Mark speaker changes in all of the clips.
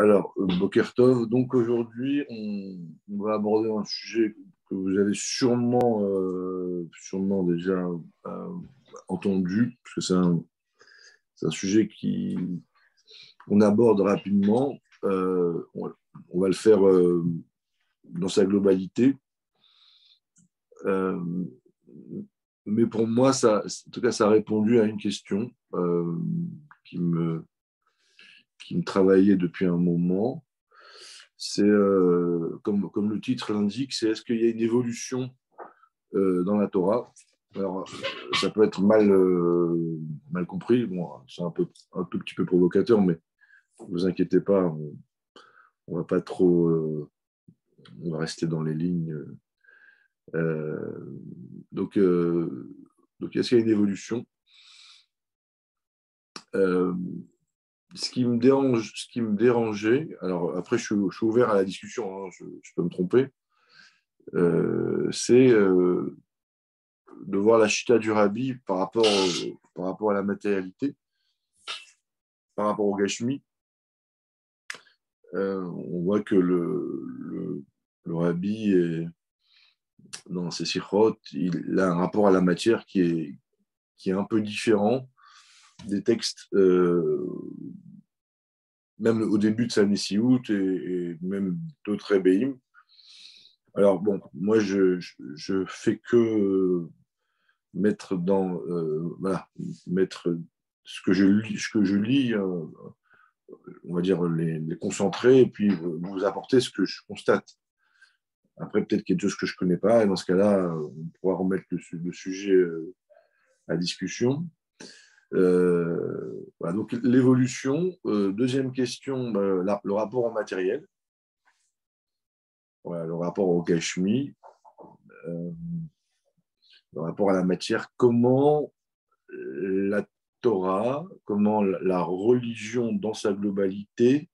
Speaker 1: Alors, Boker Tov, donc aujourd'hui, on va aborder un sujet que vous avez sûrement déjà euh, entendu, parce que c'est un sujet qu'on aborde rapidement. On va le faire dans sa globalité. Euh, mais pour moi, en tout cas, ça a répondu à une question qui me, qui me travaillait depuis un moment. C'est comme le titre l'indique, c'est est-ce qu'il y a une évolution dans la Torah. Alors, ça peut être mal compris. Bon, c'est un tout petit peu provocateur, mais ne vous inquiétez pas, on va pas trop, on va rester dans les lignes. Euh, donc, euh, donc, est-ce qu'il y a une évolution? Euh, ce qui me dérangeait, alors après, je suis ouvert à la discussion, hein, je peux me tromper, c'est de voir la chita du rabbi par rapport à la matérialité, par rapport au gashmi. On voit que le rabbi, dans ses sikhot, il a un rapport à la matière qui est un peu différent des textes, même au début de sa Nessiout et même d'autres rébéim. Alors bon, moi je fais que mettre voilà, mettre ce que je lis, on va dire les concentrer et puis vous apporter ce que je constate. Après, peut-être qu'il y a des choses que je ne connais pas, et dans ce cas-là, on pourra remettre le sujet à discussion. Voilà, donc l'évolution. Deuxième question, le rapport au matériel, voilà, le rapport au gashmi, euh, le rapport à la matière. Comment la Torah, comment la religion dans sa globalité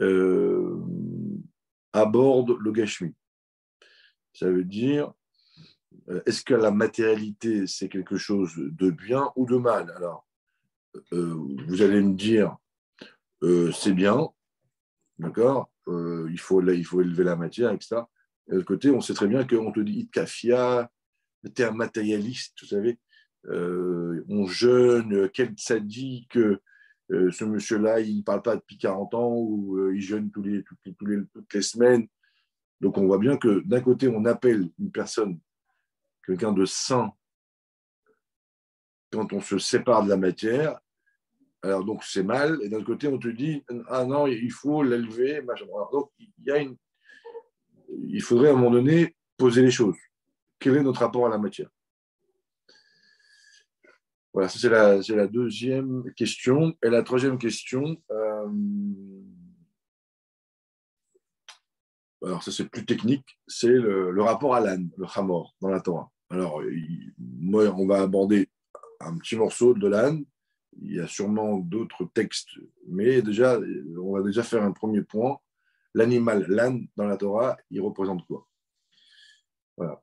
Speaker 1: euh, aborde le gashmi. Ça veut dire, est-ce que la matérialité, c'est quelque chose de bien ou de mal? Alors, vous allez me dire, c'est bien, d'accord, il faut élever la matière, etc. Et de l'autre côté, on sait très bien qu'on te dit Itkafia, t'es un matérialiste, vous savez, on jeûne, quel tzaddik, ce monsieur-là, il ne parle pas depuis 40 ans ou il jeûne toutes les semaines. Donc on voit bien que d'un côté, on appelle une personne, quelqu'un de saint, quand on se sépare de la matière. Alors donc c'est mal, et d'un côté, on te dit, ah non, il faut l'élever. Alors, donc il faudrait à un moment donné poser les choses. Quel est notre rapport à la matière? Voilà, ça c'est la deuxième question. Et la troisième question, alors ça c'est plus technique, c'est le rapport à l'âne, le chamor, dans la Torah. Alors, moi, on va aborder un petit morceau de l'âne. Il y a sûrement d'autres textes, mais déjà, on va déjà faire un premier point. L'animal, l'âne, dans la Torah, il représente quoi? Voilà.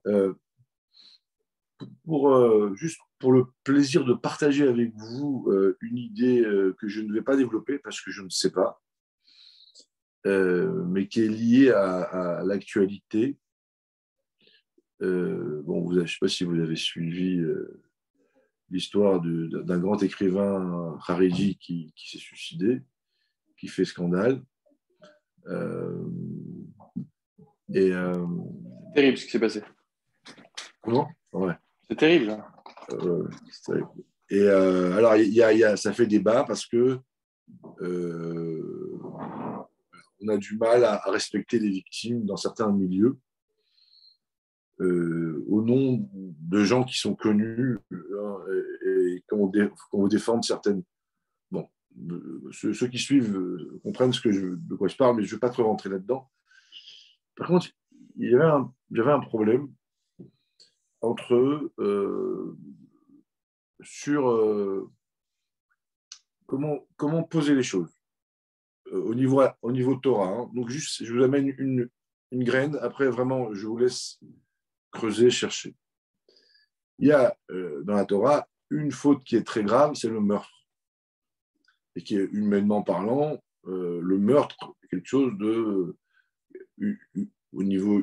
Speaker 1: Juste pour le plaisir de partager avec vous une idée que je ne vais pas développer parce que je ne sais pas, mais qui est liée à l'actualité. Bon, je ne sais pas si vous avez suivi l'histoire d'un grand écrivain Haredi qui s'est suicidé, qui fait scandale. Euh, et
Speaker 2: Terrible ce qui s'est passé.
Speaker 1: comment? Ouais.
Speaker 2: C'est terrible. Hein.
Speaker 1: C'est terrible. Et alors, ça fait débat parce que euh, on a du mal à respecter les victimes dans certains milieux au nom de gens qui sont connus et qu'on veut défendre certaines. Bon, ceux qui suivent comprennent de quoi je parle, mais je ne vais pas trop rentrer là-dedans. Par contre, j'avais un problème entre eux sur comment poser les choses au niveau Torah. Hein. Donc, juste, je vous amène une graine. Après, vraiment, je vous laisse creuser, chercher. Il y a dans la Torah une faute qui est très grave, c'est le meurtre. Et qui est humainement parlant, le meurtre est quelque chose de, au niveau,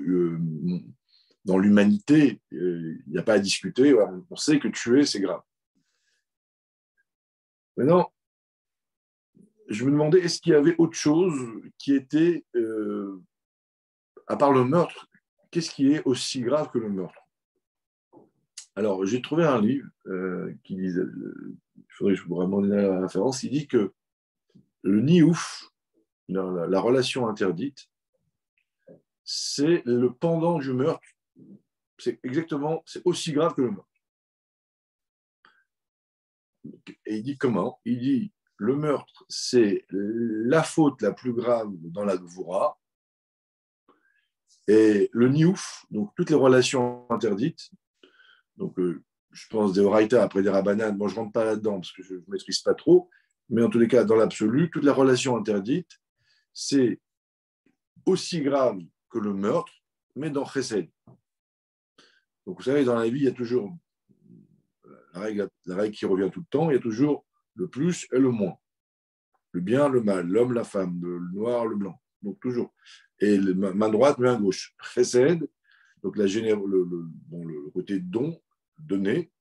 Speaker 1: dans l'humanité, il n'y a pas à discuter. Voilà, on sait que tuer, c'est grave. Maintenant, je me demandais, est-ce qu'il y avait autre chose qui était, à part le meurtre, qu'est-ce qui est aussi grave que le meurtre? Alors, j'ai trouvé un livre qui dit, il faudrait que je vous ramène la référence, il dit que le niouf, la relation interdite, c'est le pendant du meurtre. C'est exactement, c'est aussi grave que le meurtre. Et il dit comment? Il dit, le meurtre, c'est la faute la plus grave dans la Gvoura. Et le niouf, donc toutes les relations interdites, donc je pense des Oraïta après des Rabbanan, bon, je ne rentre pas là-dedans parce que je ne maîtrise pas trop, mais en tous les cas, dans l'absolu, toutes les relations interdites, c'est aussi grave que le meurtre, mais dans Chesed. Donc vous savez, dans la vie, il y a toujours la règle qui revient tout le temps, il y a toujours le plus et le moins. Le bien, le mal, l'homme, la femme, le noir, le blanc. Donc toujours. Et main droite, main gauche. Chesed, donc le côté don, donner,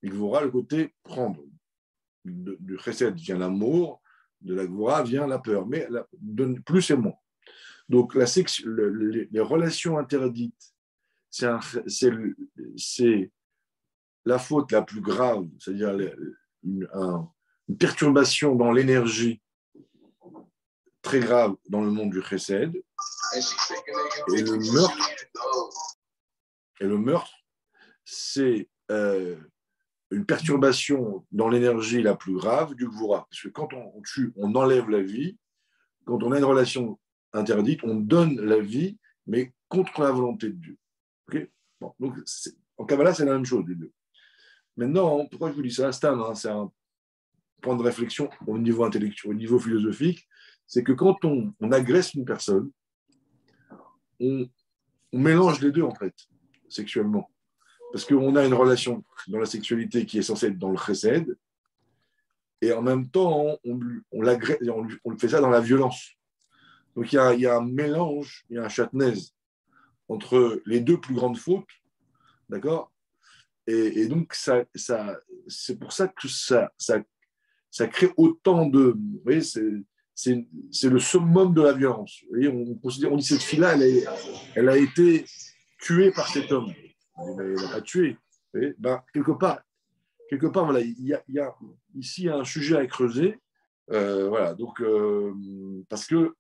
Speaker 1: il aura le côté prendre. Du chesed vient l'amour, de la gvura vient la peur, mais plus et moins. Donc les relations interdites, c'est la faute la plus grave, c'est-à-dire une perturbation dans l'énergie très grave dans le monde du chesed. Et le meurtre, c'est une perturbation dans l'énergie la plus grave du gvura. Parce que quand on tue, on enlève la vie. Quand on a une relation interdite, on donne la vie, mais contre la volonté de Dieu. Okay, bon, donc, en Kabbalah, c'est la même chose, les deux. Maintenant, pourquoi je vous dis ça? C'est un point de réflexion au niveau intellectuel, au niveau philosophique. C'est que quand on agresse une personne, on mélange les deux, en fait, sexuellement. Parce qu'on a une relation dans la sexualité qui est censée être dans le chesed, et en même temps, on le fait ça dans la violence. Donc il y a un mélange, il y a un chatnaise entre les deux plus grandes fautes, d'accord? Et donc c'est pour ça que ça crée autant de... Vous voyez, c'est le summum de la violence. Vous voyez, on dit cette fille-là, elle a été tuée par cet homme. Elle n'a pas tué. Ben, quelque part, voilà, il y a ici un sujet à creuser. Voilà, donc, parce que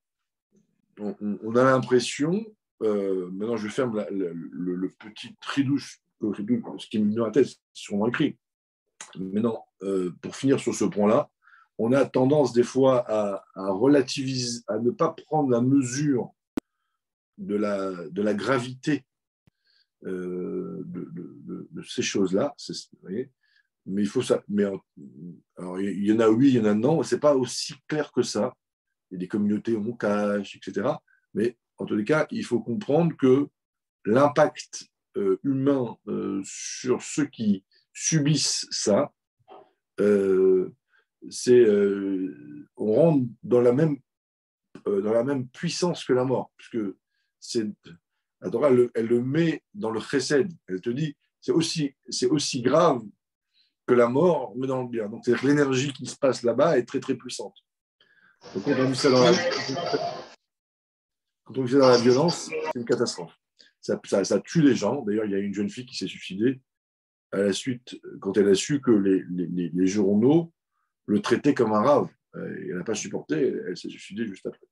Speaker 1: on a l'impression, maintenant je ferme le petit tridouche, ce qui me vient dans la tête, c'est sûrement écrit. Maintenant, pour finir sur ce point-là, on a tendance des fois à relativiser, à ne pas prendre la mesure de la gravité de ces choses-là. Mais il faut ça. Mais alors, il y en a oui, il y en a non. C'est pas aussi clair que ça. Il y a des communautés où on cache, etc. Mais en tous les cas, il faut comprendre que l'impact humain sur ceux qui subissent ça, on rentre dans la même puissance que la mort, puisque la Torah, elle le met dans le chesed. Elle te dit, c'est aussi grave que la mort, mais dans le bien. Donc, c'est-à-dire que l'énergie qui se passe là-bas est très, très puissante. Donc, quand on vit ça dans la violence, c'est une catastrophe. Ça tue les gens. D'ailleurs, il y a une jeune fille qui s'est suicidée à la suite, quand elle a su que les journaux le traitaient comme un rave. Elle n'a pas supporté, elle s'est suicidée juste après.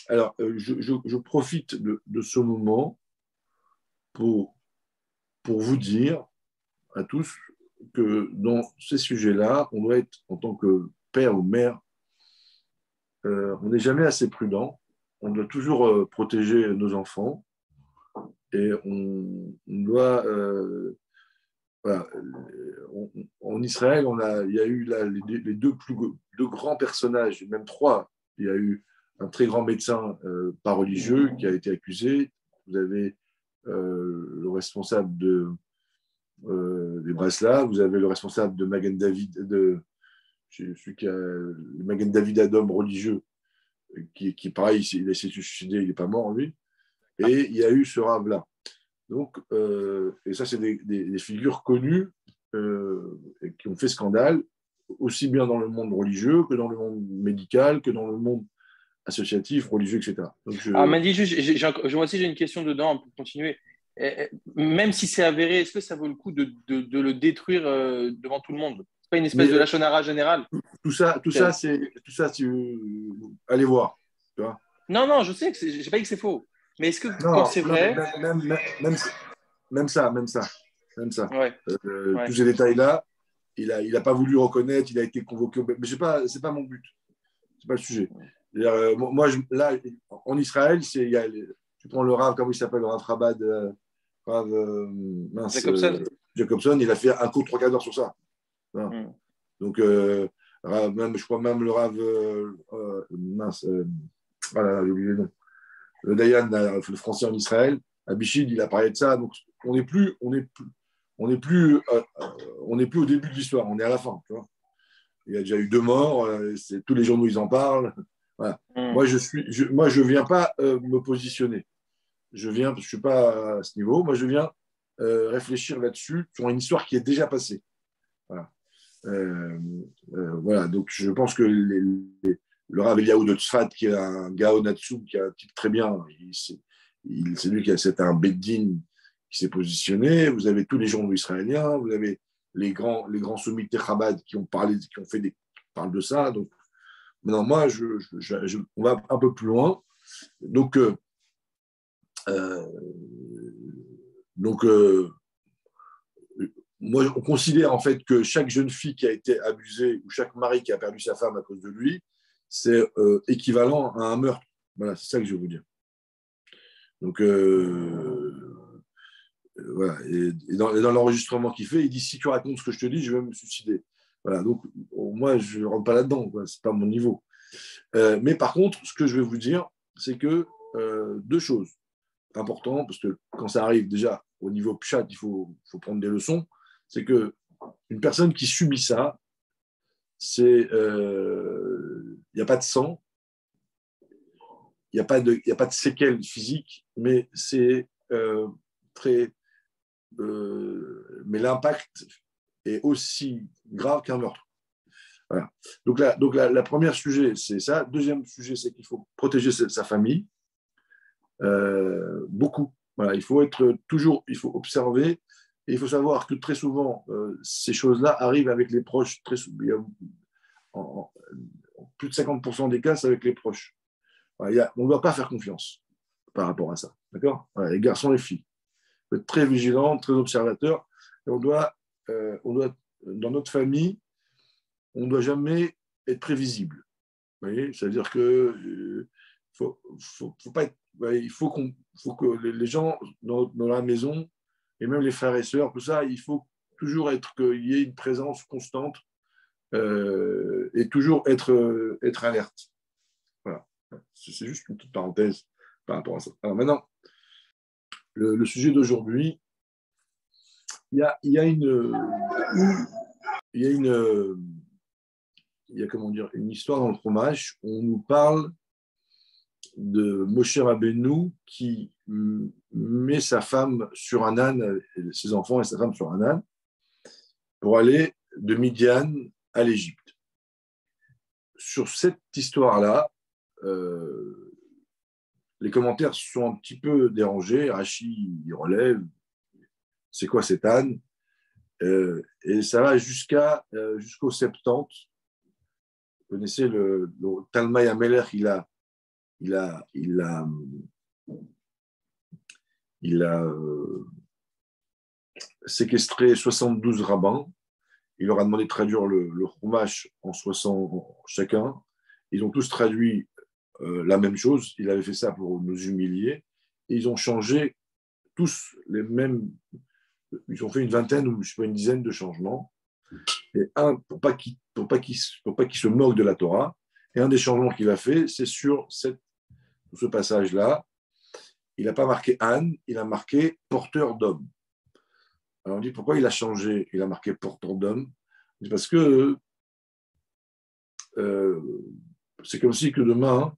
Speaker 1: Alors, je profite de ce moment pour vous dire à tous que dans ces sujets-là, on doit être, en tant que père ou mère, on n'est jamais assez prudent. On doit toujours protéger nos enfants et on doit... voilà. En Israël, il y a eu les deux grands personnages, même trois. Il y a eu un très grand médecin pas religieux qui a été accusé. Vous avez le responsable des Bresla, vous avez le responsable de Magen David, celui qui a le Magen David Adom religieux, qui pareil, il a essayé de se suicider, il n'est pas mort, lui. Et il y a eu ce Rav-là. Donc, et ça, c'est des figures connues et qui ont fait scandale, aussi bien dans le monde religieux que dans le monde médical, que dans le monde associatif, religieux, etc. Donc,
Speaker 2: Alors, Mandy, juste, moi aussi, j'ai une question dedans pour continuer. Même si c'est avéré, est-ce que ça vaut le coup de le détruire devant tout le monde? C'est pas une espèce
Speaker 1: mais
Speaker 2: de lachonara général?
Speaker 1: tout ça, allez voir. Tu vois.
Speaker 2: Non, non, je sais que j'ai pas dit que c'est faux. Mais est-ce que quand
Speaker 1: Non,
Speaker 2: c'est
Speaker 1: non, mais
Speaker 2: vrai,
Speaker 1: même ça.
Speaker 2: ouais,
Speaker 1: Tous
Speaker 2: ouais.
Speaker 1: ces détails-là, il a pas voulu reconnaître, il a été convoqué. Mais c'est pas mon but. C'est pas le sujet. Moi, là, en Israël, tu prends le Rav, comment il s'appelle, le Rav Chabad, Rav, mince,
Speaker 2: Jacobson?
Speaker 1: Jacobson, il a fait un cours de 3 quarts d'heure sur ça. Voilà.
Speaker 2: Hmm.
Speaker 1: Donc, même, je crois même le Rav, mince, voilà, j'ai oublié le nom. Le Dayan, le français en Israël, Abichid, il a parlé de ça. Donc, on n'est plus, on n'est plus, on n'est plus au début de l'histoire, on est à la fin. Tu vois. Il y a déjà eu 2 morts, tous les journaux ils en parlent. Voilà.
Speaker 2: Hmm.
Speaker 1: Moi, je viens pas me positionner. Je suis pas à ce niveau. Moi, je viens réfléchir là-dessus sur une histoire qui est déjà passée. Voilà. Voilà. Donc, je pense que le Rav Eliaou de Tzfat, qui est un Gaon Natsou, qui a un type très bien, c'est lui qui a c'est un Beddin qui s'est positionné. Vous avez tous les journaux israéliens, vous avez les grands sommits de Chabad qui ont parlé, qui parlent de ça. Donc, maintenant, moi, on va un peu plus loin. Donc, euh, donc moi, on considère en fait que chaque jeune fille qui a été abusée ou chaque mari qui a perdu sa femme à cause de lui, c'est équivalent à un meurtre. Voilà, c'est ça que je veux vous dire. Donc, voilà. Et dans l'enregistrement qu'il fait, il dit si tu racontes ce que je te dis, je vais me suicider. Voilà. Donc, moi, je ne rentre pas là-dedans. Ce n'est pas mon niveau. Mais par contre, ce que je vais vous dire, c'est que 2 choses importantes, parce que quand ça arrive déjà au niveau pchat, il faut prendre des leçons. C'est que une personne qui subit ça, il n'y a pas de sang, il n'y a pas de séquelles physiques, mais c'est très. Mais l'impact est aussi grave qu'un meurtre. Voilà. Donc la première sujet, c'est ça. Deuxième sujet, c'est qu'il faut protéger sa famille. Beaucoup. Voilà, il faut être toujours, il faut observer. Et il faut savoir que très souvent, ces choses-là arrivent avec les proches. En plus de 50% des cas, c'est avec les proches. Voilà, on ne doit pas faire confiance par rapport à ça. D'accord. Voilà, les garçons et les filles. Il faut être très vigilant, très observateur. Et dans notre famille, on ne doit jamais être prévisible. Vous voyez, c'est-à-dire que faut pas être, il faut que les gens dans la maison et même les frères et sœurs, tout ça, il faut toujours qu'il y ait une présence constante et toujours être alerte. Voilà. C'est juste une petite parenthèse par rapport à ça. Alors maintenant, le sujet d'aujourd'hui, il y a une, il y a une, il y a comment dire, une histoire dans le fromage. On nous parle de Moshe Rabbeinu qui met sa femme sur un âne, ses enfants et sa femme sur un âne, pour aller de Midian à l'Égypte. Sur cette histoire-là, les commentaires sont un petit peu dérangés. Rachi, il relève, c'est quoi cet âne? Et ça va jusqu'au 70. Vous connaissez le Talmai Ameler, il a séquestré 72 rabbins. Il leur a demandé de traduire le Chumash en 60 chacun. Ils ont tous traduit la même chose. Il avait fait ça pour nous humilier. Et ils ont changé tous les mêmes. Ils ont fait une vingtaine ou je sais pas, une dizaine de changements. Et pour pas qu'il se moque de la Torah. Et un des changements qu'il a fait, c'est sur ce passage-là. Il n'a pas marqué âne, il a marqué porteur d'homme. Alors on dit pourquoi il a changé, il a marqué porteur d'homme. C'est parce que euh, c'est comme si que demain,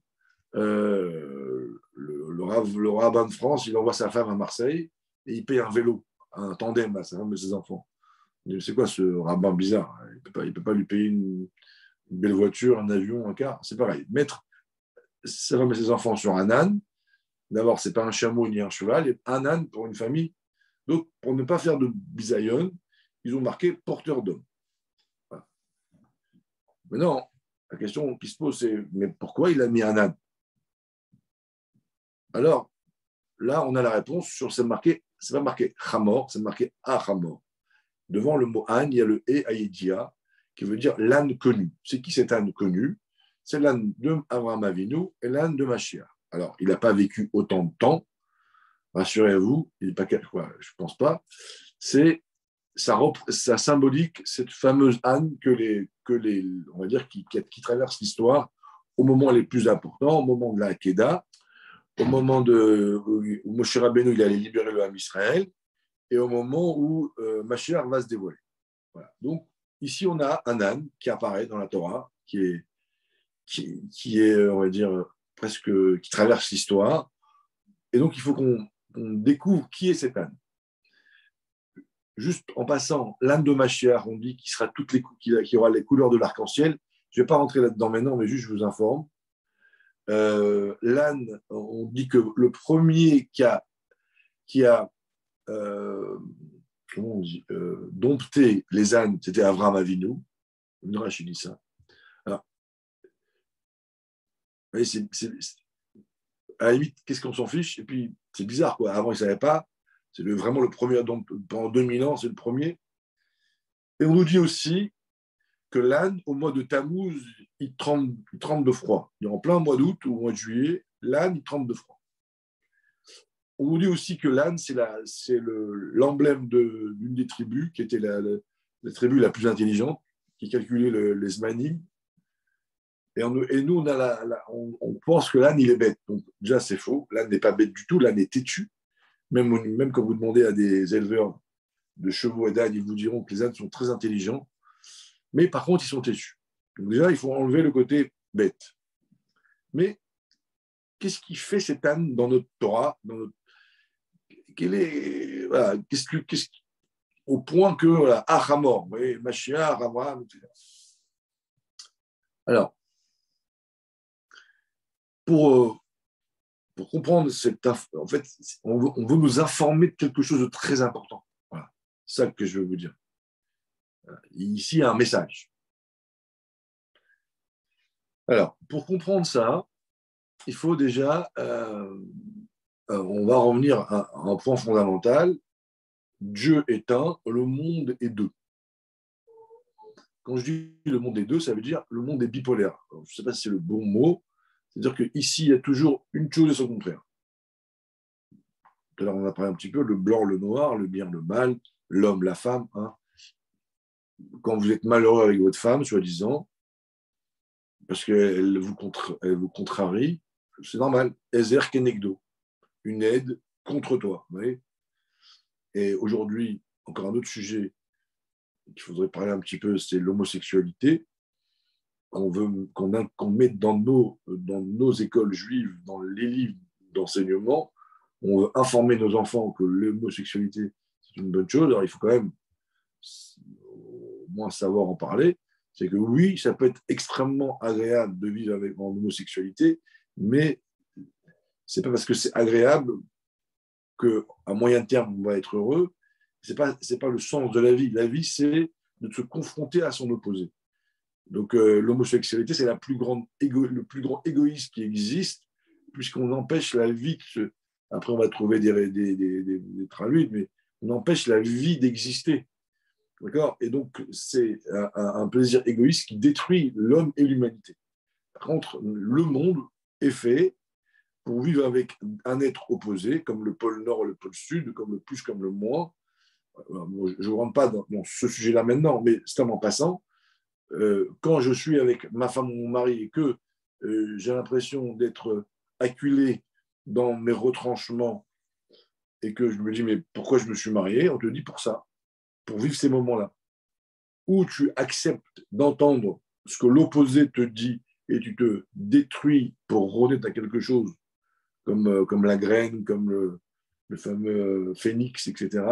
Speaker 1: le rabbin de France, il envoie sa femme à Marseille et il paye un vélo, un tandem à sa femme et ses enfants. C'est quoi ce rabbin bizarre? Il peut pas lui payer une belle voiture, un avion, un car. C'est pareil. Mettre sa femme et ses enfants sur un âne, d'abord, c'est pas un chameau ni un cheval, et un âne pour une famille. Donc, pour ne pas faire de bisaïon, ils ont marqué porteur d'homme. Voilà. Maintenant, la question qui se pose, c'est mais pourquoi il a mis un âne? Alors, là, on a la réponse sur c'est pas marqué Hamor, c'est marqué Ahamor. Devant le mot âne, il y a le E Ayedia, qui veut dire l'âne connu. C'est qui cet âne connu? C'est l'âne de Abraham Avinu et l'âne de Mashiach. Alors, il n'a pas vécu autant de temps, rassurez-vous, il n'est pas quoi, je ne pense pas. Ça symbolique cette fameuse âne on va dire, qui traverse l'histoire au moment les plus importants, au moment de la Hakeda, au moment où Moshe Rabbeinu il allait libérer le Ham Israël, et au moment où Mashiach va se dévoiler. Voilà. Donc, ici, on a un âne qui apparaît dans la Torah, qui est, on va dire, presque, qui traverse l'histoire. Et donc, il faut qu'on découvre qui est cet âne. Juste en passant, l'âne de Mashiach, on dit qu'il aura les couleurs de l'arc-en-ciel. Je ne vais pas rentrer là-dedans maintenant, mais juste je vous informe. L'âne, on dit que le premier qui a comment on dit, dompté les ânes, c'était Avraham Avinu. Midrash dit ça. Alors, à la limite, qu'est-ce qu'on s'en fiche? Et puis, c'est bizarre, quoi. Avant, ils ne savaient pas. C'est vraiment le premier, donc, pendant 2000 ans, c'est le premier. Et on nous dit aussi que l'âne, au mois de Tammuz, il tremble de froid. En plein mois d'août ou au mois de juillet, l'âne, il tremble de froid. On nous dit aussi que l'âne, c'est l'emblème d'une des tribus, qui était la tribu la plus intelligente, qui calculait les zmanim. Et nous, on pense que l'âne, il est bête. Donc, déjà, c'est faux. L'âne n'est pas bête du tout. L'âne est têtu. Même quand vous demandez à des éleveurs de chevaux et d'ânes, ils vous diront que les ânes sont très intelligents. Mais par contre, ils sont têtus. Donc, déjà, il faut enlever le côté bête. Mais qu'est-ce qui fait cet âne dans notre Torah, voilà, au point que, voilà, Achamor, vous voyez, Mashiach, Abraham, etc. Alors, pour comprendre en fait, on veut nous informer de quelque chose de très important. Voilà, c'est ça que je veux vous dire. Ici, il y a un message. Alors, pour comprendre ça, il faut déjà, on va revenir à un point fondamental. Dieu est un, le monde est deux. Quand je dis le monde est deux, ça veut dire le monde est bipolaire. Alors, je ne sais pas si c'est le bon mot. C'est-à-dire qu'ici, il y a toujours une chose et son contraire. Tout à l'heure, on a parlé un petit peu, le blanc, le noir, le bien, le mal, l'homme, la femme. Hein. Quand vous êtes malheureux avec votre femme, soi-disant, parce qu'elle vous contrarie, c'est normal. Ezer kenegdo, une aide contre toi. Vous voyez. Et aujourd'hui, encore un autre sujet qu'il faudrait parler un petit peu, c'est l'homosexualité. Qu'on mette dans nos écoles juives, dans les livres d'enseignement, on veut informer nos enfants que l'homosexualité, c'est une bonne chose. Alors, il faut quand même au moins savoir en parler. C'est que oui, ça peut être extrêmement agréable de vivre en homosexualité, mais c'est pas parce que c'est agréable qu'à moyen terme, on va être heureux. C'est pas le sens de la vie. La vie, c'est de se confronter à son opposé. Donc, l'homosexualité, c'est le plus grand égoïsme qui existe, puisqu'on empêche la vie après, on va trouver des traduits, mais on empêche la vie d'exister. D'accord? Et donc, c'est un plaisir égoïste qui détruit l'homme et l'humanité. Par contre, le monde est fait pour vivre avec un être opposé, comme le pôle Nord et le pôle Sud, comme le plus, comme le moins. Je ne rentre pas dans ce sujet-là maintenant, mais c'est en passant. Quand je suis avec ma femme ou mon mari et que j'ai l'impression d'être acculé dans mes retranchements et que je me dis mais pourquoi je me suis marié, on te dit pour ça, pour vivre ces moments-là, où tu acceptes d'entendre ce que l'opposé te dit et tu te détruis pour renaître à quelque chose, comme la graine, comme le fameux phénix, etc.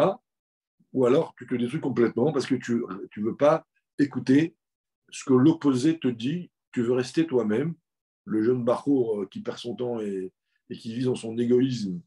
Speaker 1: Ou alors tu te détruis complètement parce que tu ne veux pas écouter ce que l'opposé te dit, tu veux rester toi-même, le jeune Barreau qui perd son temps et qui vit dans son égoïsme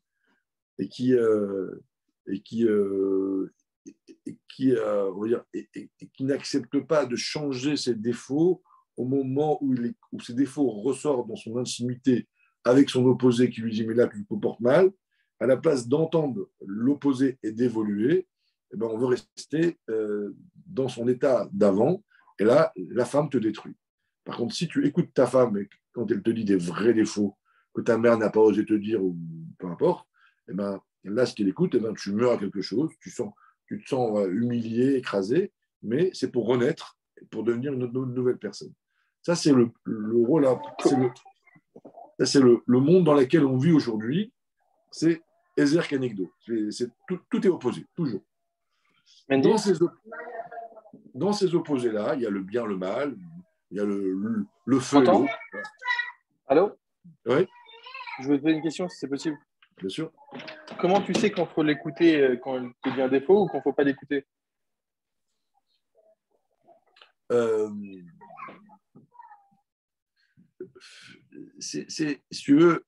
Speaker 1: et qui, et qui, et qui, on va dire, et qui n'accepte pas de changer ses défauts au moment où ses défauts ressortent dans son intimité avec son opposé qui lui dit mais là tu te comportes mal, à la place d'entendre l'opposé et d'évoluer, eh ben, on veut rester dans son état d'avant et là la femme te détruit. Par contre, si tu écoutes ta femme et quand elle te dit des vrais défauts que ta mère n'a pas osé te dire ou peu importe, eh ben, là, si tu l'écoutes, eh ben, tu meurs à quelque chose, tu te sens humilié, écrasé, mais c'est pour renaître, pour devenir une nouvelle personne. Ça, c'est le rôle, c'est le monde dans lequel on vit aujourd'hui, c'est Ezer Kenegdo. Tout est opposé, toujours.
Speaker 2: Mendy,
Speaker 1: Dans ces opposés-là, il y a le bien, le mal, il y a le feu et
Speaker 2: m'entends?
Speaker 1: l'eau.
Speaker 2: Allô?
Speaker 1: Oui,
Speaker 2: Je veux te poser une question si c'est possible.
Speaker 1: bien sûr.
Speaker 2: Comment tu sais qu'il faut l'écouter quand il te dit un défaut ou qu'il ne faut pas l'écouter?
Speaker 1: Euh, si tu veux,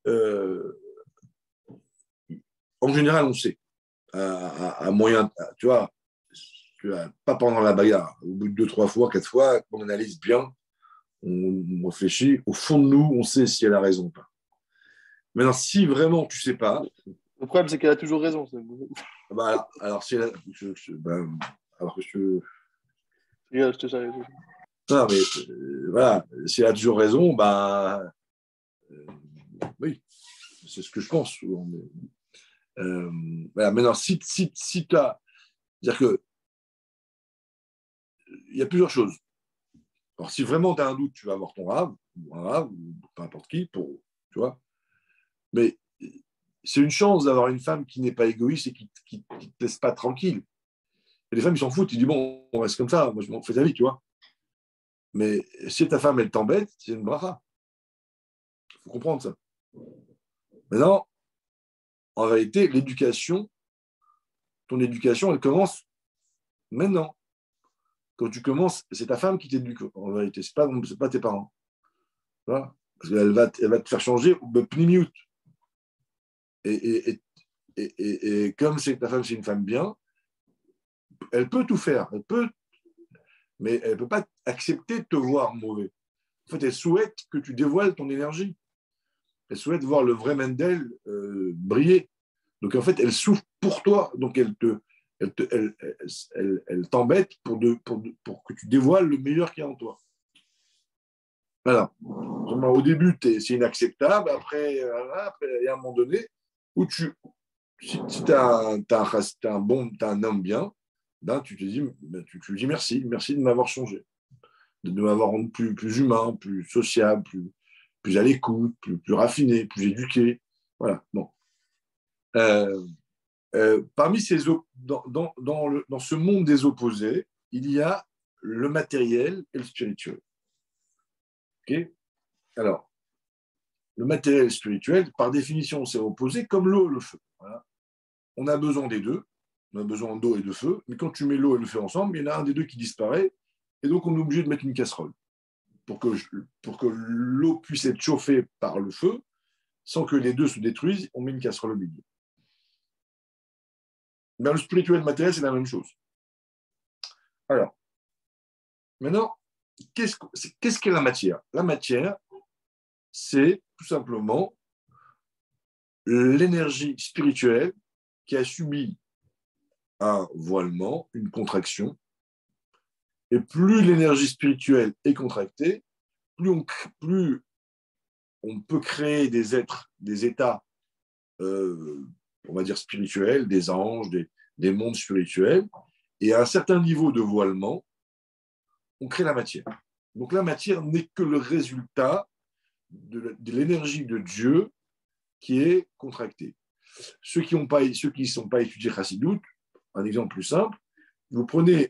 Speaker 1: en général, on sait. À moyen, tu vois, pas pendant la bagarre. Au bout de 2, 3 fois, 4 fois, on analyse bien, on réfléchit. Au fond de nous, on sait si elle a raison ou pas. Maintenant, si vraiment tu sais pas,
Speaker 2: Le problème, c'est qu'elle a toujours raison.
Speaker 1: bah, alors si elle a, alors que
Speaker 2: Je te charrie.
Speaker 1: non, mais voilà, si elle a toujours raison, bah oui, c'est ce que je pense souvent. Voilà, maintenant, si tu as, c'est-à-dire que il y a plusieurs choses. Alors, si vraiment tu as un doute, tu vas avoir ton rave, ou un rave, ou peu importe qui, tu vois. Mais c'est une chance d'avoir une femme qui n'est pas égoïste et qui ne te laisse pas tranquille. Et les femmes, ils s'en foutent. Ils disent, bon, on reste comme ça, moi, je m'en fais ta vie, tu vois. Mais si ta femme, elle t'embête, c'est une bracha. Il faut comprendre ça. Maintenant, en réalité, ton éducation, elle commence maintenant. Quand tu commences, c'est ta femme qui t'éduque, en vérité. C'est pas tes parents. Voilà. Parce qu'elle va te faire changer au pnimiout. Et, et comme ta femme, c'est une femme bien, elle peut tout faire. Mais elle ne peut pas accepter de te voir mauvais. En fait, elle souhaite que tu dévoiles ton énergie. Elle souhaite voir le vrai Mendel briller. Donc, en fait, elle souffre pour toi. Donc, elle t'embête pour que tu dévoiles le meilleur qu'il y a en toi. Voilà. Au début, c'est inacceptable. Après, il y a un moment donné où si tu as un homme bien, ben, tu te dis, tu dis merci de m'avoir changé, de m'avoir rendu plus humain, plus sociable, plus à l'écoute, plus raffiné, plus éduqué. Voilà. Bon. Parmi dans ce monde des opposés, il y a le matériel et le spirituel. Okay. Alors, le matériel spirituel, par définition, c'est opposé comme l'eau et le feu. Voilà. On a besoin des deux. On a besoin d'eau et de feu. Mais quand tu mets l'eau et le feu ensemble, il y en a un des deux qui disparaît. Et donc, on est obligé de mettre une casserole pour que l'eau puisse être chauffée par le feu sans que les deux se détruisent. On met une casserole au milieu. Mais le spirituel et le matériel, c'est la même chose. Alors, maintenant, qu'est-ce qu'est la matière? La matière, c'est tout simplement l'énergie spirituelle qui a subi un voilement, une contraction. Et plus l'énergie spirituelle est contractée, plus on peut créer des êtres, des états, on va dire spirituels, des anges, des mondes spirituels. Et à un certain niveau de voilement, on crée la matière. Donc la matière n'est que le résultat de l'énergie de Dieu qui est contractée. Ceux qui ne sont pas étudiés Chassidut, un exemple plus simple, vous prenez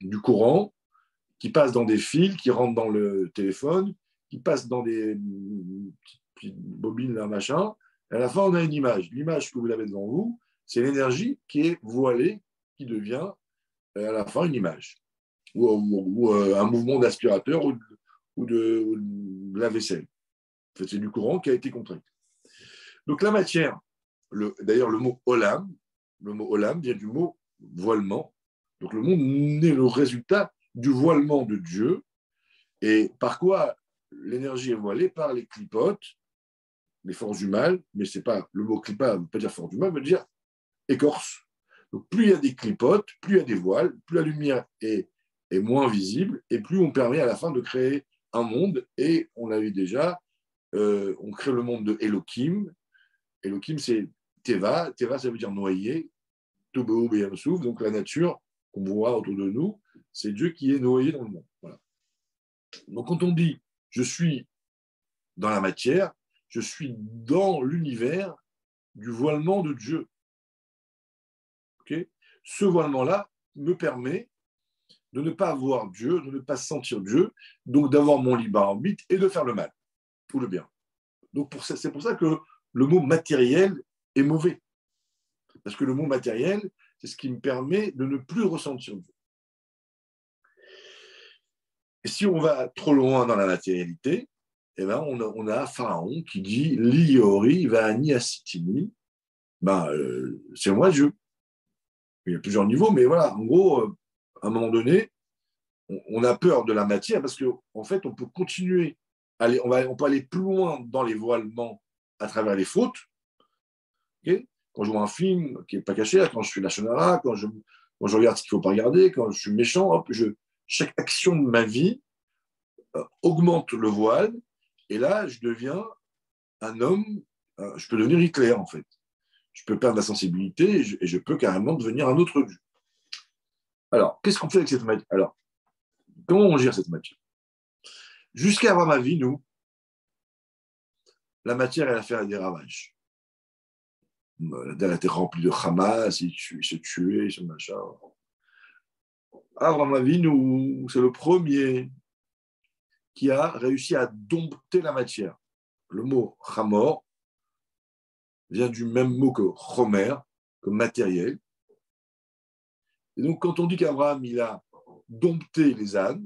Speaker 1: du Coran qui passe dans des fils, qui rentre dans le téléphone, qui passe dans des petites bobines, là, machin. Et à la fin, on a une image. L'image que vous avez devant vous, c'est l'énergie qui est voilée, qui devient à la fin une image. Ou un mouvement d'aspirateur ou de la vaisselle. En fait, c'est du courant qui a été contracté. Donc la matière, d'ailleurs le mot olam vient du mot voilement. Donc le monde est le résultat du voilement de Dieu. Et par quoi l'énergie est voilée? Par les clipotes, les forces du mal, mais c'est pas le mot clipa ne veut pas dire force du mal, veut dire écorce. Donc plus il y a des clipotes, plus il y a des voiles, plus la lumière est moins visible, et plus on permet à la fin de créer un monde. Et on l'a vu déjà, on crée le monde de Elohim. Elohim, c'est Teva. Teva, ça veut dire noyer. Tobeo Beyamsouf, donc la nature qu'on voit autour de nous, c'est Dieu qui est noyé dans le monde. Voilà. Donc quand on dit je suis dans la matière, je suis dans l'univers du voilement de Dieu. Okay? Ce voilement-là me permet de ne pas voir Dieu, de ne pas sentir Dieu, donc d'avoir mon libre arbitre et de faire le mal ou le bien. Donc c'est pour ça que le mot matériel est mauvais. Parce que le mot matériel, c'est ce qui me permet de ne plus ressentir Dieu. Et si on va trop loin dans la matérialité, eh ben on a Pharaon qui dit Liori va ni asitini, c'est moi Dieu. Il y a plusieurs niveaux, mais voilà, en gros, à un moment donné, on a peur de la matière parce qu'en fait, on peut continuer, on peut aller plus loin dans les voilements à travers les fautes. Okay, quand je vois un film qui n'est pas caché, quand je fais la shonara, quand je regarde ce qu'il ne faut pas regarder, quand je suis méchant, hop, chaque action de ma vie augmente le voile, et là, je deviens un homme, je peux devenir Hitler, en fait. Je peux perdre la sensibilité et je peux carrément devenir un autre Dieu. Alors, qu'est-ce qu'on fait avec cette matière? Alors, comment on gère cette matière? Jusqu'à Abraham Avinu, la matière, elle a fait des ravages. La terre était remplie de Hamas, il se tuait, il se machin. Abraham Avinu, c'est le premier qui a réussi à dompter la matière. Le mot Hamor vient du même mot que Homer, que matériel. Et donc, quand on dit qu'Abraham, il a dompté les ânes,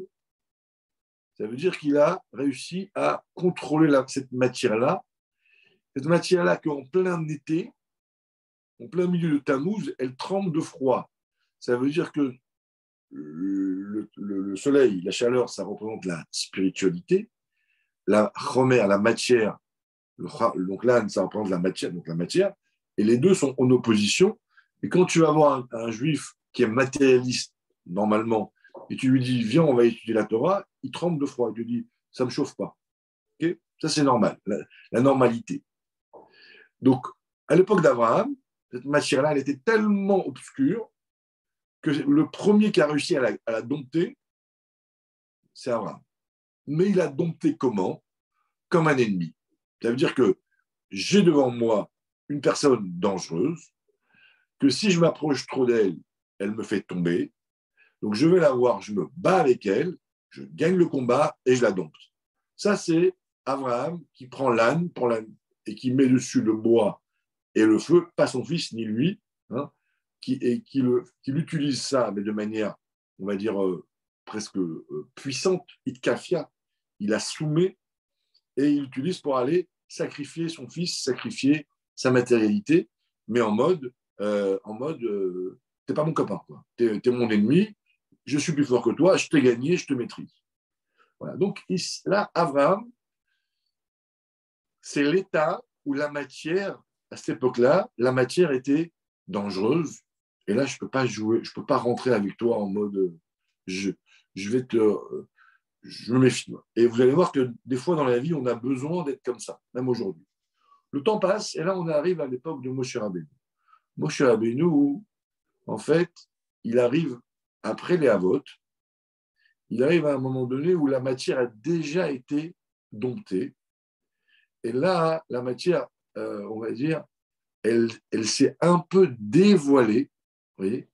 Speaker 1: ça veut dire qu'il a réussi à contrôler cette matière-là qu'en plein été, en plein milieu de Tammuz, elle tremble de froid. Ça veut dire que le soleil, la chaleur, ça représente la spiritualité. La Homer, la matière, donc l'âne, ça représente la matière, donc la matière. Et les deux sont en opposition. Et quand tu vas voir un juif qui est matérialiste, normalement, et tu lui dis, viens, on va étudier la Torah, il tremble de froid. Il te dit, ça ne me chauffe pas. Okay, ça, c'est normal, la normalité. Donc, à l'époque d'Abraham, cette matière-là, elle était tellement obscure que le premier qui a réussi à la dompter, c'est Abraham. Mais il a dompté comment? Comme un ennemi. Ça veut dire que j'ai devant moi une personne dangereuse, que si je m'approche trop d'elle, elle me fait tomber. Donc je vais la voir, je me bats avec elle, je gagne le combat et je la dompte. Ça, c'est Abraham qui prend l'âne et qui met dessus le bois et le feu, pas son fils ni lui, hein, qui utilise ça, mais de manière, on va dire, presque puissante, itkafia. Il la soumet et il l'utilise pour aller sacrifier son fils, sacrifier sa matérialité, mais en mode t'es pas mon copain, quoi. T'es mon ennemi, je suis plus fort que toi, je t'ai gagné, je te maîtrise. Voilà. Donc là, Abraham, c'est l'état où la matière, à cette époque-là, la matière était dangereuse. Et là, je ne peux pas jouer, je ne peux pas rentrer avec toi en mode je me méfie. Et vous allez voir que des fois dans la vie, on a besoin d'être comme ça, même aujourd'hui. Le temps passe et là, on arrive à l'époque de Moshe Rabbeinu. Moshe Rabbeinu, en fait, il arrive après les Havot, il arrive à un moment donné où la matière a déjà été domptée. Et là, la matière, on va dire, elle s'est un peu dévoilée. Vous voyez?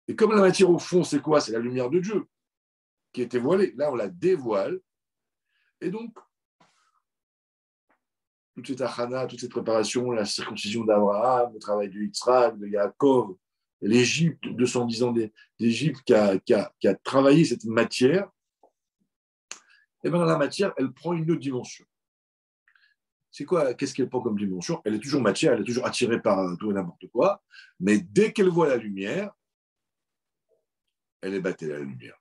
Speaker 1: Et comme la matière, au fond, c'est quoi? C'est la lumière de Dieu. qui était voilée. Là, on la dévoile. Et donc, toute cette achana, toute cette préparation, la circoncision d'Abraham, le travail de Yitzhak, de Yaakov, l'Égypte, 210 ans d'Égypte qui a travaillé cette matière, et bien la matière, elle prend une autre dimension. C'est quoi? Qu'est-ce qu'elle prend comme dimension? Elle est toujours matière, elle est toujours attirée par tout et n'importe quoi, mais dès qu'elle voit la lumière, elle est battue à la lumière.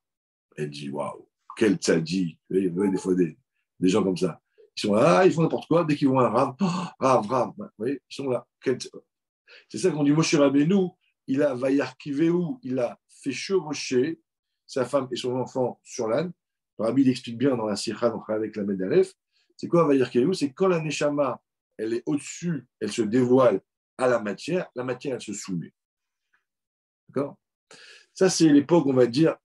Speaker 1: Elle dit, waouh, quel tzaddik. Vous voyez, des fois, des gens comme ça. Ils sont là, ils font n'importe quoi. Dès qu'ils voient un rave, rave. Vous voyez, ils sont là. C'est ça qu'on dit, Moshe Rabbeinu, il a Vayarkiveu, il a fait chevaucher sa femme et son enfant sur l'âne. Le Rabbi l'explique bien dans la Sikha, donc avec la Medalef. C'est quoi Vayarkiveu? C'est quand la Neshama, elle est au-dessus, elle se dévoile à la matière, elle se soumet. D'accord? Ça, c'est l'époque, on va dire,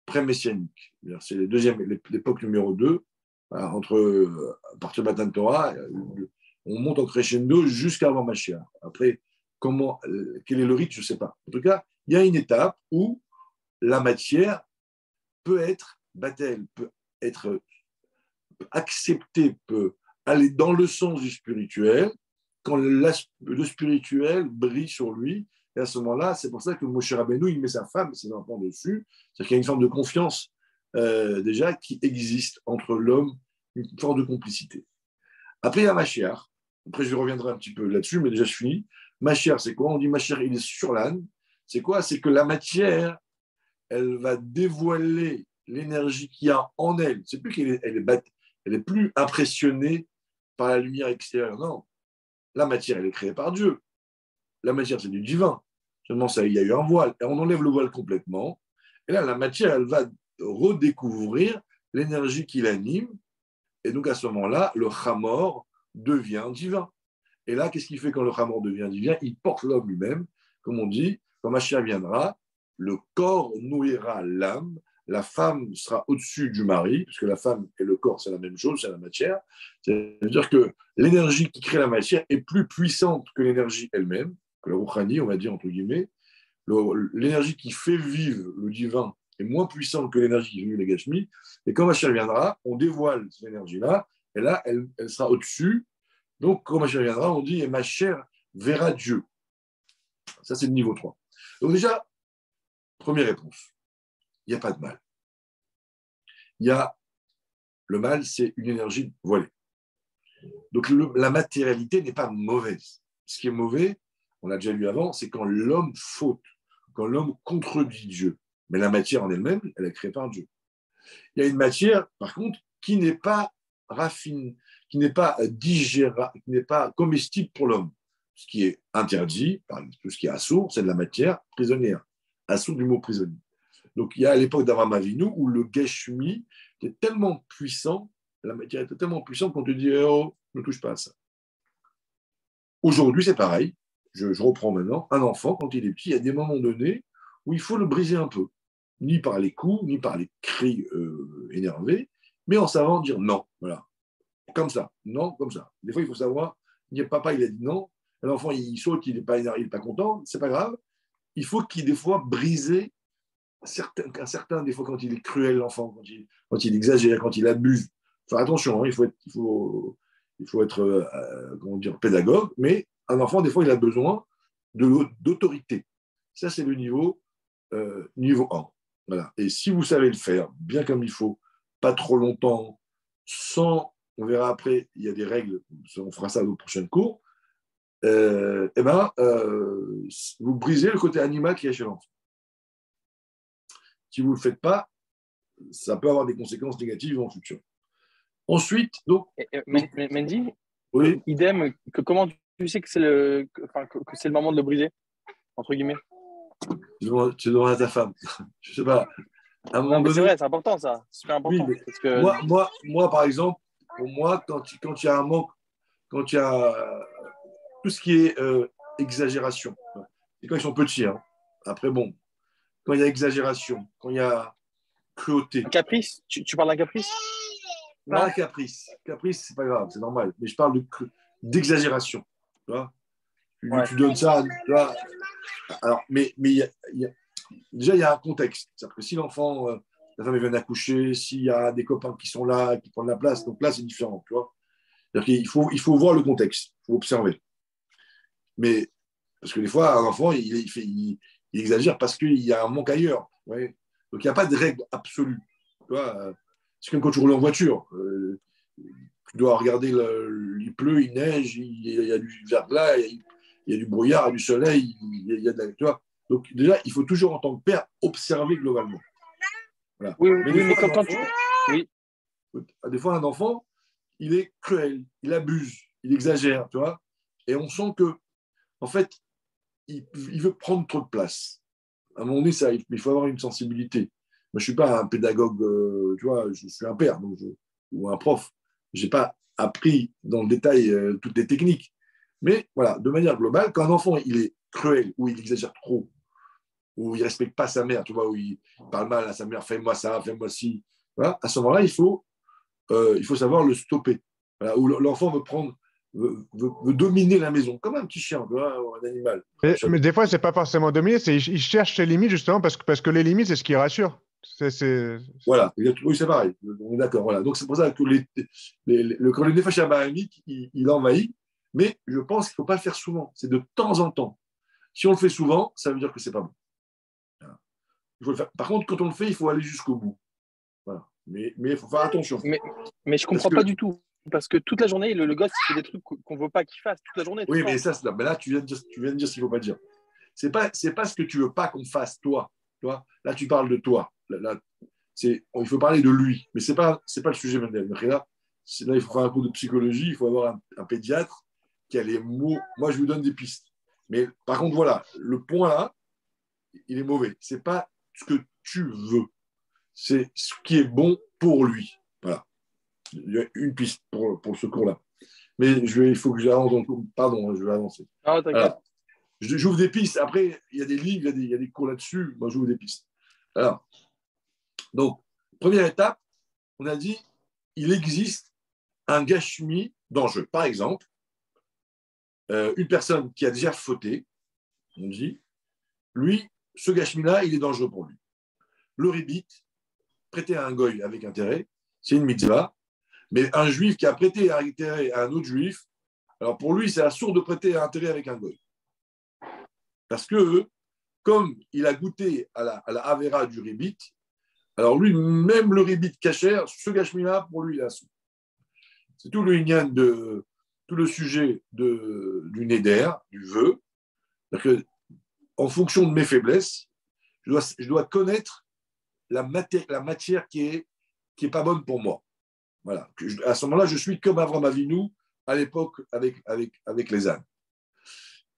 Speaker 1: pré-messianique. C'est l'époque numéro 2, à partir de Matan Torah, on monte en crescendo jusqu'avant Mashiach. Après, quel est le rythme, je ne sais pas. En tout cas, il y a une étape où la matière peut être battelle, peut être acceptée, peut aller dans le sens du spirituel, quand le spirituel brille sur lui. Et à ce moment-là, c'est pour ça que Moshe Rabbeinu, il met sa femme et ses enfants dessus. C'est-à-dire qu'il y a une forme de confiance déjà qui existe entre l'homme, une forme de complicité. Après, il y a Mashiach. Après, je reviendrai un petit peu là-dessus, mais déjà, je finis. Mashiach, c'est quoi? On dit Mashiach, il est sur l'âne. C'est quoi? C'est que la matière, elle va dévoiler l'énergie qu'il y a en elle. C'est plus qu'elle elle est plus impressionnée par la lumière extérieure. Non. La matière, elle est créée par Dieu. La matière, c'est du divin. Seulement, il y a eu un voile. Et on enlève le voile complètement. Et là, la matière, elle va redécouvrir l'énergie qui l'anime. Et donc, à ce moment-là, le Hamor devient divin. Et là, qu'est-ce qu'il fait quand le Hamor devient divin? Il porte l'homme lui-même. Comme on dit, quand Mashiach viendra, le corps nourrira l'âme. La femme sera au-dessus du mari, puisque la femme et le corps, c'est la même chose, c'est la matière. C'est-à-dire que l'énergie qui crée la matière est plus puissante que l'énergie elle-même, que le Rouhani, on va dire entre guillemets. L'énergie qui fait vivre le divin est moins puissante que l'énergie qui fait vivre les Gashmi. Et quand Mashiach viendra, on dévoile cette énergie-là, et là, elle sera au-dessus. Donc, quand Mashiach viendra, on dit, et ma chair verra Dieu. Ça, c'est le niveau 3. Donc déjà, première réponse, il n'y a pas de mal. Le mal, c'est une énergie voilée. Donc la matérialité n'est pas mauvaise. Ce qui est mauvais, on l'a déjà lu avant, c'est quand l'homme faute, quand l'homme contredit Dieu. Mais la matière en elle-même, elle est créée par Dieu. Il y a une matière, par contre, qui n'est pas raffinée, qui n'est pas digérable, qui n'est pas comestible pour l'homme. Ce qui est interdit, tout ce qui est assourd, c'est de la matière prisonnière. Assourd du mot prisonnier. Donc il y a à l'époque d'Avraham Avinu où le Geshmi était tellement puissant, la matière était tellement puissante qu'on te dit oh, ne touche pas à ça. Aujourd'hui, c'est pareil. Je reprends maintenant. Un enfant, quand il est petit, il y a des moments donnés où il faut le briser un peu. Ni par les coups, ni par les cris énervés, mais en savant dire non. Voilà. Comme ça. Non, comme ça. Des fois, il faut savoir. Papa, il a dit non. L'enfant, il saute, il n'est pas énervé, il n'est pas content. C'est pas grave. Il faut qu'il, des fois, briser certains, des fois, quand il est cruel, l'enfant, quand il exagère, quand il abuse. Faire attention, hein, il faut être comment dire, pédagogue, mais un enfant, des fois, il a besoin d'autorité. Ça, c'est le niveau 1. Voilà. Et si vous savez le faire bien comme il faut, pas trop longtemps, sans, on verra après, il y a des règles, on fera ça dans le prochain cours, vous brisez le côté animal qui est chez l'enfant. Si vous ne le faites pas, ça peut avoir des conséquences négatives dans le futur. Ensuite, donc.
Speaker 2: Mendy,
Speaker 1: oui.
Speaker 2: Idem, comment tu sais que c'est le moment de le briser, entre guillemets?
Speaker 1: Tu demandes à ta femme. Je ne sais pas. À un moment donné,
Speaker 2: c'est vrai, c'est important ça. C'est super important.
Speaker 1: Oui,
Speaker 2: parce que...
Speaker 1: moi, par exemple, pour moi, quand il y a un manque, quand il y a tout ce qui est exagération, et quand ils sont petits, hein. Après, bon, quand il y a exagération, quand il y a cruauté.
Speaker 2: Un caprice? Tu parles d'un caprice?
Speaker 1: Pas un caprice. Caprice, c'est pas grave, c'est normal. Mais je parle d'exagération. Tu vois, tu donnes ça. Tu vois. Alors, mais déjà, il y a un contexte. C'est-à-dire que si l'enfant la femme vient d'accoucher, s'il y a des copains qui sont là, qui prennent la place, donc là, c'est différent, tu vois. C'est-à-dire il faut voir le contexte, il faut observer. Mais, parce que des fois, un enfant, il exagère parce qu'il y a un manque ailleurs. Ouais. Donc, il n'y a pas de règle absolue. Tu vois, c'est comme quand tu roules en voiture. Tu dois regarder, il pleut, il neige, il y a du verglas, il y a du brouillard, il y a du soleil, il y a de la. Tu vois. Donc, déjà, il faut toujours, en tant que père, observer globalement. Voilà.
Speaker 2: Oui,
Speaker 1: Mais
Speaker 2: oui, mais quand tu. Oui.
Speaker 1: des fois, un enfant, il est cruel, il abuse, il exagère, tu vois. Et on sent que, en fait, il veut prendre trop de place. À un moment donné, ça, il faut avoir une sensibilité. Moi, je ne suis pas un pédagogue, tu vois, je suis un père ou un prof. Je n'ai pas appris dans le détail toutes les techniques. Mais voilà, de manière globale, quand un enfant il est cruel ou il exagère trop, ou il ne respecte pas sa mère, tu vois, ou il parle mal à sa mère, fais-moi ça, fais-moi ci, voilà, à ce moment-là, il faut savoir le stopper. Voilà, ou l'enfant veut dominer la maison, comme un petit chien, tu vois, ou un animal.
Speaker 3: Mais des fois, c'est pas forcément dominer, c'est il cherche ses limites justement parce que les limites, c'est ce qui rassure.
Speaker 1: Voilà, oui, c'est pareil, on est d'accord. Voilà. Donc c'est pour ça que quand le Nefesh Abrahamique, il envahit, mais je pense qu'il ne faut pas le faire souvent, c'est de temps en temps. Si on le fait souvent, ça veut dire que c'est pas bon. Voilà. Il faut le faire. Par contre, quand on le fait, il faut aller jusqu'au bout. Voilà. Mais il faut faire attention.
Speaker 2: Mais je comprends pas du tout. Parce que toute la journée, le gosse, il fait des trucs qu'on ne veut pas qu'il fasse. Toute la journée.
Speaker 1: Oui, mais ça, mais là, tu viens de dire ce qu'il ne faut pas dire. C'est pas ce que tu veux pas qu'on fasse, toi. Là, tu parles de toi. Là, il faut parler de lui. Mais c'est pas le sujet maintenant. Là, il faut faire un cours de psychologie. Il faut avoir un pédiatre qui a les mots. Moi, je vous donne des pistes. Mais par contre, voilà, le point là, il est mauvais. C'est pas ce que tu veux. C'est ce qui est bon pour lui. Voilà. Il y a une piste pour ce cours-là. Mais il faut que j'avance. Pardon, je vais avancer.
Speaker 2: Ah, t'inquiète.
Speaker 1: J'ouvre des pistes. Après, il y a des livres, il y a des cours là-dessus. Moi, j'ouvre des pistes. Alors, donc, première étape, on a dit, il existe un gashmi dangereux. Par exemple, une personne qui a déjà fauté, on dit, lui, ce gashmi-là, il est dangereux pour lui. Le ribit, prêter à un goy avec intérêt, c'est une mitzvah. Mais un juif qui a prêté un intérêt à un autre juif, alors pour lui, c'est assourd de prêter un intérêt avec un goy. Parce que, comme il a goûté à la Avera du ribit, alors lui, même le ribit cachère, ce gashmi-là, pour lui, il est assourd. C'est tout le sujet du neder, du vœu. C'est-à-dire qu'en fonction de mes faiblesses, je dois connaître la matière qui est pas bonne pour moi. Voilà. À ce moment-là, je suis comme Avram Avinu à l'époque avec les ânes.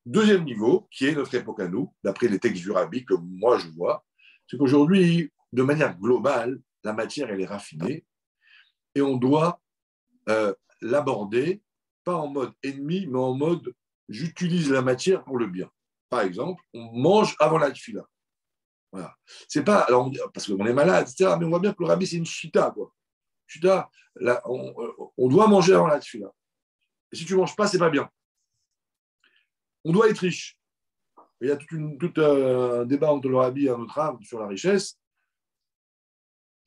Speaker 1: Deuxième niveau, qui est notre époque à nous, d'après les textes du Rabbi que moi je vois, c'est qu'aujourd'hui, de manière globale, la matière elle est raffinée et on doit l'aborder pas en mode ennemi, mais en mode j'utilise la matière pour le bien. Par exemple, on mange avant la tefila. Voilà. C'est pas, alors parce qu'on est malade, etc., mais on voit bien que le Rabbi, c'est une chita, quoi. Chita, là, on doit manger avant la tefila. Et si tu ne manges pas, c'est pas bien. On doit être riche. Il y a tout un débat entre le Rabbi et un autre arbre sur la richesse.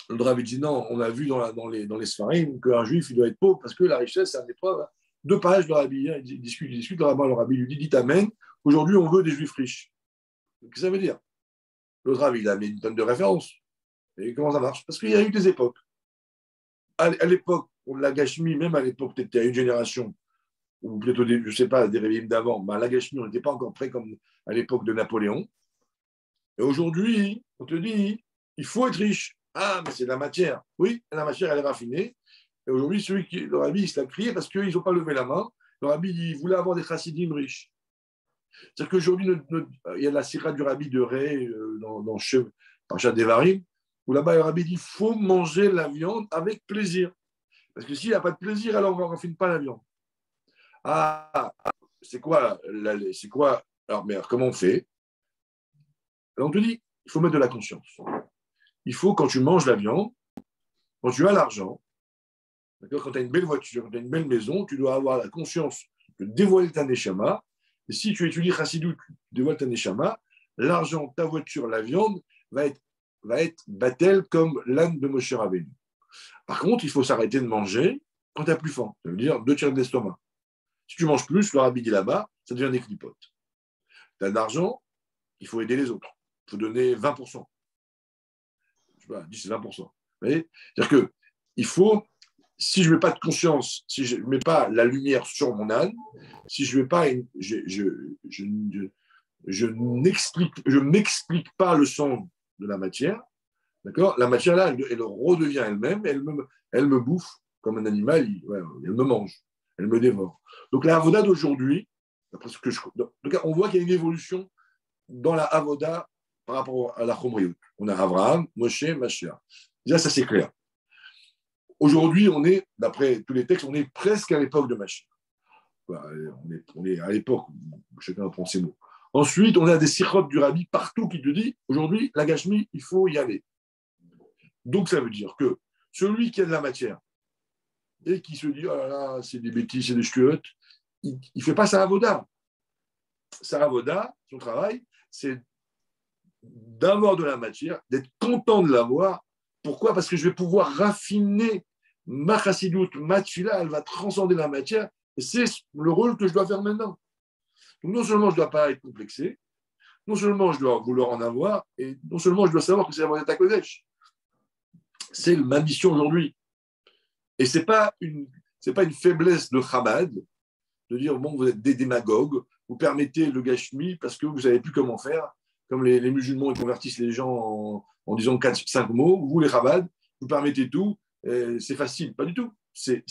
Speaker 1: Le Rabbi dit non, on a vu dans les Sfarim qu'un juif, il doit être pauvre parce que la richesse, c'est un des preuves. 2 pages de Rabbi, hein, il discute le Rabbi lui dit, dites Amen, aujourd'hui on veut des juifs riches. Qu'est-ce que ça veut dire? L'autre Rabbi, il a mis une tonne de références. Et comment ça marche? Parce qu'il y a eu des époques. À l'époque, la Gashmi, même à l'époque, peut-être il y a une génération, ou peut-être, je ne sais pas, des régimes d'avant, mais la Gashmi, on n'était pas encore prêt comme à l'époque de Napoléon. Et aujourd'hui, on te dit, il faut être riche. Ah, mais c'est de la matière. Oui, la matière, elle est raffinée. Et aujourd'hui, le Rabbi, il se l'a crié parce qu'ils n'ont pas levé la main. Le Rabbi, il voulait avoir des chassidim riches. C'est-à-dire qu'aujourd'hui, il y a la sira du Rabbi de Ré dans Parashat Devarim, où là-bas, le Rabbi dit, il faut manger la viande avec plaisir. Parce que s'il n'y a pas de plaisir, alors on ne raffine pas la viande. Ah, c'est quoi? Alors, mais comment on fait? Alors, on te dit, il faut mettre de la conscience. Il faut, quand tu manges la viande, quand tu as l'argent, quand tu as une belle voiture, quand tu as une belle maison, tu dois avoir la conscience de dévoiler ta neshama. Et si tu étudies Chassidut, tu dévoiles ta neshama, l'argent, ta voiture, la viande va être va être batel comme l'âne de Moshe Rabbeinu. Par contre, il faut s'arrêter de manger quand tu n'as plus faim. Ça veut dire 2 tiers d'estomac. Si tu manges plus, le rabbi dit là-bas, ça devient des clipotes. Tu as de l'argent, il faut aider les autres. Il faut donner 20%. Je sais pas, 10 et 20%. Vous voyez ? C'est-à-dire qu'il faut, si je ne mets pas de conscience, si je ne mets pas la lumière sur mon âne, si je ne mets pas, je m'explique pas le sens de la matière, d'accord ? La matière là, elle redevient elle-même, elle me bouffe comme un animal, elle me mange, elle me dévore. Donc la avoda d'aujourd'hui, d'après ce que on voit qu'il y a une évolution dans la avoda par rapport à la chomriout. On a Abraham, Moshe, Mashiach. Déjà ça c'est clair. Aujourd'hui, on est, d'après tous les textes, on est presque à l'époque de Mashiach. On est à l'époque, chacun prend ses mots. Ensuite, on a des sirops du rabbi partout qui te dit, aujourd'hui, la gashmi, il faut y aller. Donc, ça veut dire que celui qui a de la matière et qui se dit, oh là là, c'est des bêtises, c'est des ch'tuotes, il ne fait pas sa avoda. Sa avoda, son travail, c'est d'avoir de la matière, d'être content de l'avoir. Pourquoi ? Parce que je vais pouvoir raffiner ma chassidoute, ma tfila, elle va transcender la matière, et c'est le rôle que je dois faire maintenant. Donc, non seulement je ne dois pas être complexé, non seulement je dois vouloir en avoir, et non seulement je dois savoir que c'est la Avodat Kodesh. C'est ma mission aujourd'hui. Et ce n'est pas une faiblesse de Chabad de dire, bon, vous êtes des démagogues, vous permettez le gashmi parce que vous ne savez plus comment faire, comme les musulmans ils convertissent les gens en disant 4-5 mots, vous les Chabad, vous permettez tout, c'est facile. Pas du tout. C'est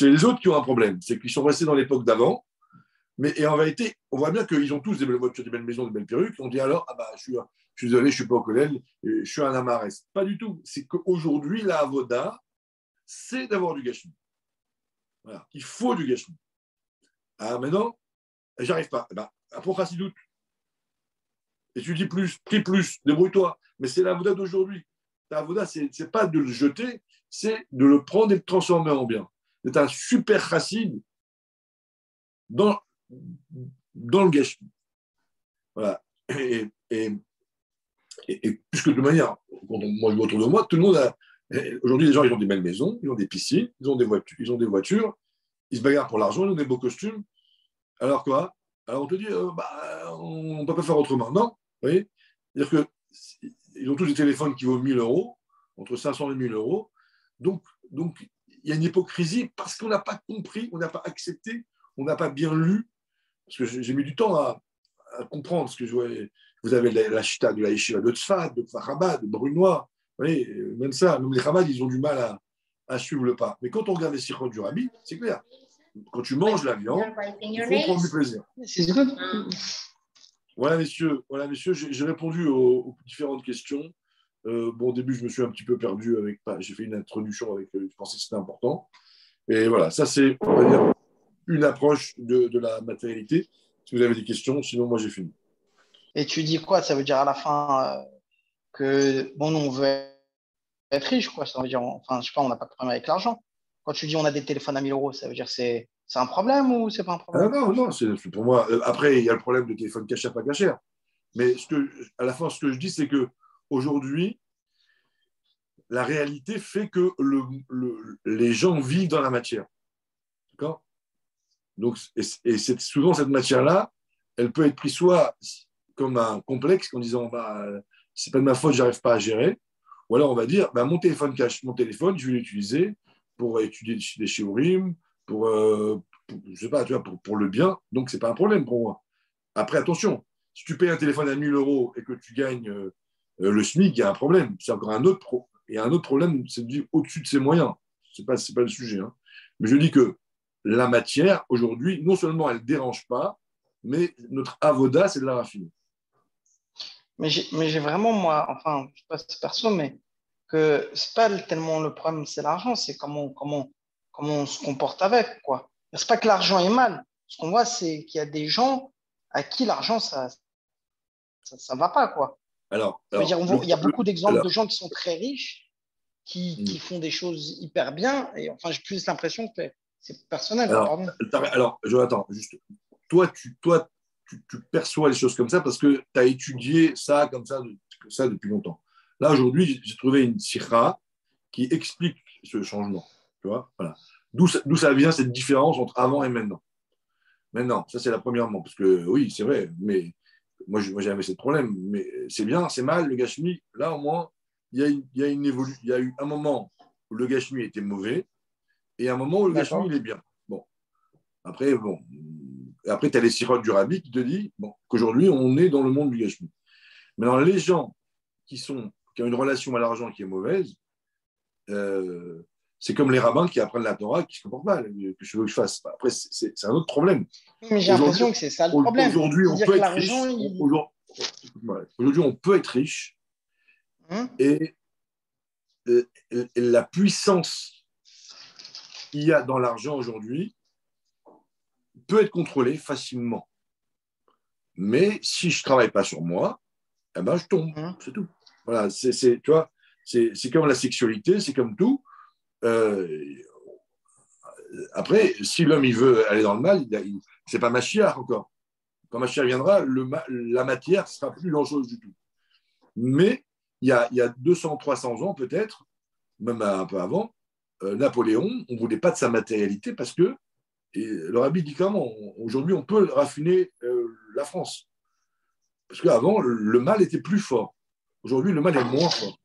Speaker 1: les autres qui ont un problème. C'est qu'ils sont restés dans l'époque d'avant. Et en réalité, on voit bien qu'ils ont tous des belles voitures, des belles maisons, des belles perruques. On dit alors, je suis désolé, je ne suis pas au collège, je suis un amarès. Pas du tout. C'est qu'aujourd'hui, la avoda, c'est d'avoir du gashmi. Voilà. Il faut du gashmi. Maintenant, j'arrive pas. Apprends chassidoute. Étudie plus, prie plus, débrouille-toi. Mais c'est la avoda d'aujourd'hui. La avoda, c'est pas de le jeter, c'est de le prendre et de le transformer en bien. C'est un super chassid dans le gâchis. Voilà. Et puisque de manière, quand moi je vois autour de moi, tout le monde a. Aujourd'hui, les gens, ils ont des belles maisons, ils ont des piscines, ils ont des voitures, ils se bagarrent pour l'argent, ils ont des beaux costumes. Alors quoi ? Alors on te dit, on ne peut pas faire autrement. Non, vous voyez ? C'est-à-dire qu'ils ont tous des téléphones qui valent 1 000 €, entre 500 et 1 000 €. Donc, il y a une hypocrisie parce qu'on n'a pas compris, on n'a pas accepté, on n'a pas bien lu. Parce que j'ai mis du temps à comprendre ce que je voyais. Vous avez la chita de la yeshiva de Tzfat, de Kfar de Brunois. Vous voyez, même ça, même les Chabad, ils ont du mal à suivre le pas. Mais quand on regarde les sirops du rabbi, c'est clair. Quand tu manges la viande, il faut prendre du plaisir. Voilà, messieurs, j'ai répondu aux différentes questions. Au début, je me suis un petit peu perdu j'ai fait une introduction avec, je pensais que c'était important. Et voilà, ça c'est, on va dire, une approche de la matérialité. Si vous avez des questions, sinon moi j'ai fini.
Speaker 4: Et tu dis quoi? Ça veut dire à la fin que, bon, nous, on veut être riche, quoi. Ça veut dire, je sais pas, on n'a pas de problème avec l'argent. Quand tu dis on a des téléphones à 1 000 €, ça veut dire c'est un problème ou c'est pas un problème?
Speaker 1: Non, c'est pour moi. Après, il y a le problème de téléphone caché, pas caché. Mais à la fin, ce que je dis, c'est qu'aujourd'hui, la réalité fait que les gens vivent dans la matière. D'accord ? Donc, et c'est souvent cette matière-là, elle peut être prise soit comme un complexe en disant c'est pas de ma faute, j'arrive pas à gérer, ou alors on va dire mon téléphone, je vais l'utiliser pour étudier des shiurim, je sais pas, tu vois, pour le bien, donc c'est pas un problème pour moi. Après, attention, si tu payes un téléphone à 1 000 € et que tu gagnes le SMIC, il y a un problème. C'est encore un autre problème, c'est de vivre au-dessus de ses moyens. C'est pas le sujet. Hein. Mais je dis que la matière, aujourd'hui, non seulement elle ne dérange pas, mais notre avoda, c'est de la raffiner.
Speaker 4: Mais j'ai vraiment, moi, enfin, je ne sais pas si c'est perso, mais que ce n'est pas tellement le problème, c'est l'argent, c'est comment on se comporte avec, quoi. Ce n'est pas que l'argent est mal. Ce qu'on voit, c'est qu'il y a des gens à qui l'argent, ça va pas, quoi. Il y a beaucoup d'exemples de gens qui sont très riches, qui font des choses hyper bien, et enfin, j'ai plus l'impression que c'est personnel.
Speaker 1: Alors, Jonathan, juste, toi, tu perçois les choses comme ça parce que tu as étudié ça comme ça depuis longtemps. Là, aujourd'hui, j'ai trouvé une sira qui explique ce changement. Tu vois, voilà. D'où ça vient cette différence entre avant et maintenant. Maintenant, ça c'est la premièrement, parce que oui, c'est vrai, mais moi j'avais ce problème, mais c'est bien, c'est mal, le gashmi, là au moins, il y a il y a eu un moment où le gashmi était mauvais et un moment où le gashmi il est bien. Bon, après tu as les sirops du rabbi qui te disent bon, qu'aujourd'hui on est dans le monde du gashmi. Maintenant, les gens qui ont une relation à l'argent qui est mauvaise, c'est comme les rabbins qui apprennent la Torah qui se comportent mal, que je veux que je fasse. Après, c'est un autre problème.
Speaker 4: Mais j'ai l'impression que c'est ça le problème.
Speaker 1: Aujourd'hui, on peut être riche. Aujourd'hui, on peut être riche et la puissance qu'il y a dans l'argent aujourd'hui peut être contrôlée facilement. Mais si je ne travaille pas sur moi, eh ben, je tombe. C'est tout. Voilà, tu vois, c'est comme la sexualité, c'est comme tout. Après, si l'homme il veut aller dans le mal, c'est pas Mashiach encore. Quand Mashiach viendra, la matière sera plus dangereuse du tout. Mais il y a 200, 300 ans peut-être, même un peu avant, Napoléon, on ne voulait pas de sa matérialité parce que, et le rabbi dit comment, aujourd'hui on peut raffiner la France. Parce qu'avant, le mal était plus fort. Aujourd'hui, le mal est moins fort.